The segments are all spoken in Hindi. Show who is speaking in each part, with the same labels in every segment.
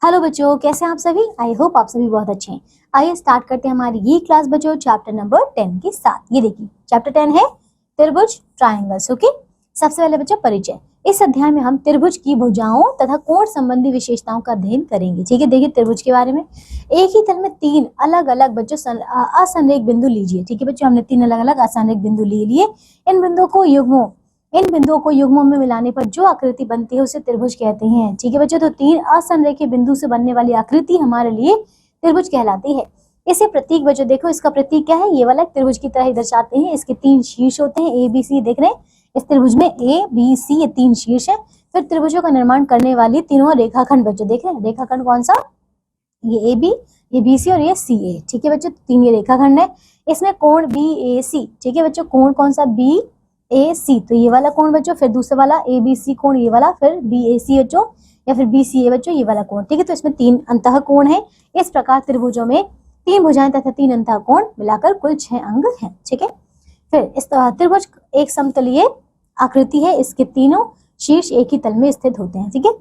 Speaker 1: हेलो बच्चों, कैसे हैं आप सभी। आई होप आप सभी बहुत अच्छे हैं। आइए स्टार्ट करते हैं हमारी ये क्लास बच्चों चैप्टर नंबर 10 के साथ। ये देखिए चैप्टर 10 है त्रिभुज ट्रायंगल्स। ओके, सबसे पहले बच्चों परिचय। इस अध्याय में हम त्रिभुज की भुजाओं तथा कोण संबंधी विशेषताओं का अध्ययन करेंगे। ठीक है, देखिए त्रिभुज के बारे में एक ही तल में तीन अलग अलग बच्चों असंरेख बिंदु लीजिए। ठीक है बच्चों, हमने तीन अलग अलग असंरेख बिंदु ले लिए। इन बिंदुओं को युग्मों में मिलाने पर जो आकृति बनती है उसे त्रिभुज कहते हैं। ठीक है बच्चों, तो तीन असंरेखीय बिंदु से बनने वाली आकृति हमारे लिए त्रिभुज कहलाती है। इसे प्रतीक बच्चों देखो, इसका प्रतीक क्या है, ये वाला त्रिभुज की तरह ही दर्शाते हैं। इसके तीन शीर्ष होते हैं, ए बी सी देख रहे हैं। इस त्रिभुज में ए बी सी ये तीन शीर्ष है। फिर त्रिभुजों का निर्माण करने वाली तीनों रेखाखंड बच्चों देख रहे हैं। रेखाखंड कौन सा, ये ए बी, ये बी सी और ये सी ए। ठीक है बच्चों, तीन ये रेखाखंड है। इसमें कोण बी ए सी। ठीक है बच्चों, कोण कौन सा, बी ए सी, तो ये वाला कोण बच्चों, फिर दूसरा वाला ए बी सी कोण ये वाला, फिर बी ए सी बच्चों या फिर बी सी ए बच्चों ये वाला कोण। ठीक है, तो इसमें तीन अंतः कोण है। इस प्रकार त्रिभुजों में तीन भुजाएं तथा तीन अंतः कोण मिलाकर कुल 6 अंग हैं। ठीक है, फिर इस त्रिभुज एक समतलीय आकृति है। इसके तीनों शीर्ष एक ही तल में स्थित होते हैं। ठीक है,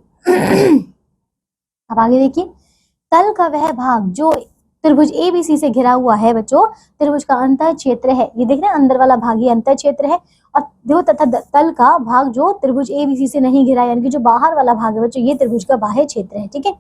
Speaker 1: अब आगे देखिए, तल का वह भाग जो त्रिभुज एबीसी से घिरा हुआ है बच्चों, त्रिभुज का अंतः क्षेत्र है। ये देख रहे हैं, अंदर वाला भाग ये अंतः क्षेत्र है। और देखो तथा तल का भाग जो त्रिभुज एबीसी से नहीं घिरा, यानी कि जो बाहर वाला भाग है बच्चों, ये त्रिभुज का बाह्य क्षेत्र है। ठीक है,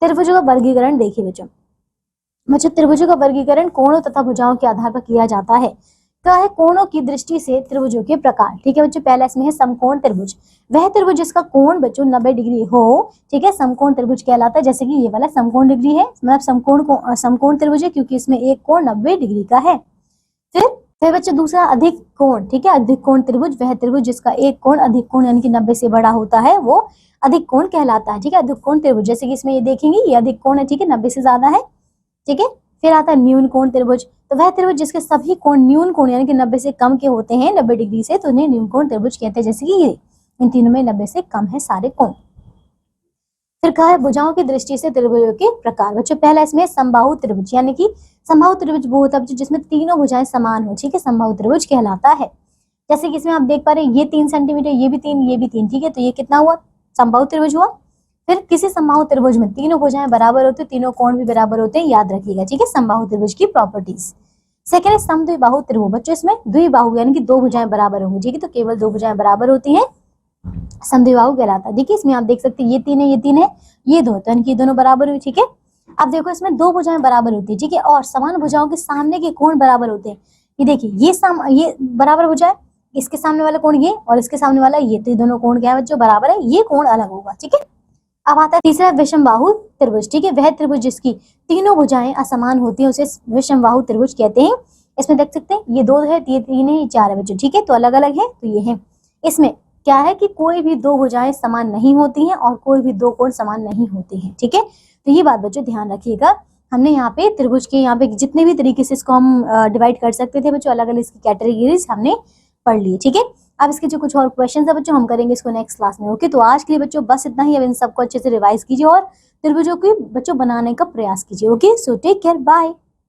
Speaker 1: त्रिभुजों का वर्गीकरण देखिए बच्चों त्रिभुजों का वर्गीकरण कोणों तथा भुजाओं के आधार पर किया जाता है। क्या है, कोणों की दृष्टि से त्रिभुजों के प्रकार। ठीक है बच्चों, पहला इसमें है समकोण त्रिभुज। वह त्रिभुज जिसका कोण बच्चों 90 डिग्री हो, ठीक है, समकोण त्रिभुज कहलाता है। जैसे कि ये वाला समकोण डिग्री है, मतलब समकोण त्रिभुज है क्योंकि इसमें एक कोण 90 डिग्री का है। फिर बच्चों दूसरा अधिक कोण। ठीक है, अधिक कोण त्रिभुज वह त्रिभुज जिसका एक कोण अधिक कोण यानी कि 90 से बड़ा होता है, वो अधिक कोण कहलाता है। ठीक है, अधिक कोण त्रिभुज, जैसे कि इसमें ये देखेंगे ये अधिक कोण है। ठीक है, 90 से ज्यादा है। ठीक है, फिर आता है न्यून कोण त्रिभुज। तो वह त्रिभुज जिसके सभी कोण न्यून कोण यानी कि 90 से कम के होते हैं, 90 डिग्री से, तो उन्हें न्यून कोण त्रिभुज कहते हैं। जैसे कि ये इन तीनों में 90 से कम है सारे कोण। फिर कहा है भुजाओं की दृष्टि से त्रिभुजों के प्रकार। बच्चों पहला इसमें समबाहु त्रिभुज, यानी कि समबाहु त्रिभुज वो होता है जिसमें तीनों भुजाएं समान हो। ठीक है, समबाहु त्रिभुज कहलाता है। जैसे कि इसमें आप देख पा रहे हैं ये 3 सेंटीमीटर, ये भी 3, ये भी 3। ठीक है, तो ये कितना हुआ, समबाहु त्रिभुज हुआ। फिर किसी समबाहु त्रिभुज में तीनों भुजाएं बराबर होती है, तीनों कोण भी बराबर होते हैं, याद रखिएगा। ठीक है, समबाहु त्रिभुज की प्रॉपर्टीज। सेकंड है समद्विबाहु त्रिभुज। बच्चों इसमें द्विबाहु यानी कि दो भुजाएं बराबर होंगी। ठीक है, तो केवल दो भुजाएं बराबर होती हैं, समद्विबाहु कहलाता है। देखिए इसमें आप देख सकते हैं ये 3 है, ये 3 है, ये 2, तो इनकी दोनों बराबर हुई। ठीक है, अब देखो इसमें दो भुजाएं बराबर होती है। ठीक है, और समान भुजाओं के सामने के कोण बराबर होते हैं। ये देखिए ये बराबर भुजा है, इसके सामने वाला कोण ये और इसके सामने वाला ये, तो ये दोनों कोण क्या है बच्चों, बराबर है। ये कोण अलग होगा। ठीक है, अब आता है तीसरा विषमबाहु त्रिभुज। ठीक है, वह त्रिभुज जिसकी तीनों भुजाएं असमान होती हैं उसे विषमबाहु त्रिभुज कहते हैं। इसमें देख सकते हैं ये 2 है, ये 3 है, ये 4 है बच्चों। ठीक है, तो अलग अलग है, तो ये है। इसमें क्या है कि कोई भी दो भुजाएं समान नहीं होती हैं और कोई भी दो कोण समान नहीं होते हैं। ठीक है, तो ये बात बच्चों ध्यान रखिएगा। हमने यहाँ पे त्रिभुज के यहाँ पे जितने भी तरीके से इसको हम डिवाइड कर सकते थे बच्चों, अलग अलग इसकी कैटेगरीज हमने पढ़ ली। ठीक है, अब इसके जो कुछ और क्वेश्चन है बच्चों हम करेंगे इसको नेक्स्ट क्लास में। ओके, तो आज के लिए बच्चों बस इतना ही। अब इन सबको अच्छे से रिवाइज कीजिए और त्रिभुजों को बच्चों बनाने का प्रयास कीजिए। Okay, so take care, bye.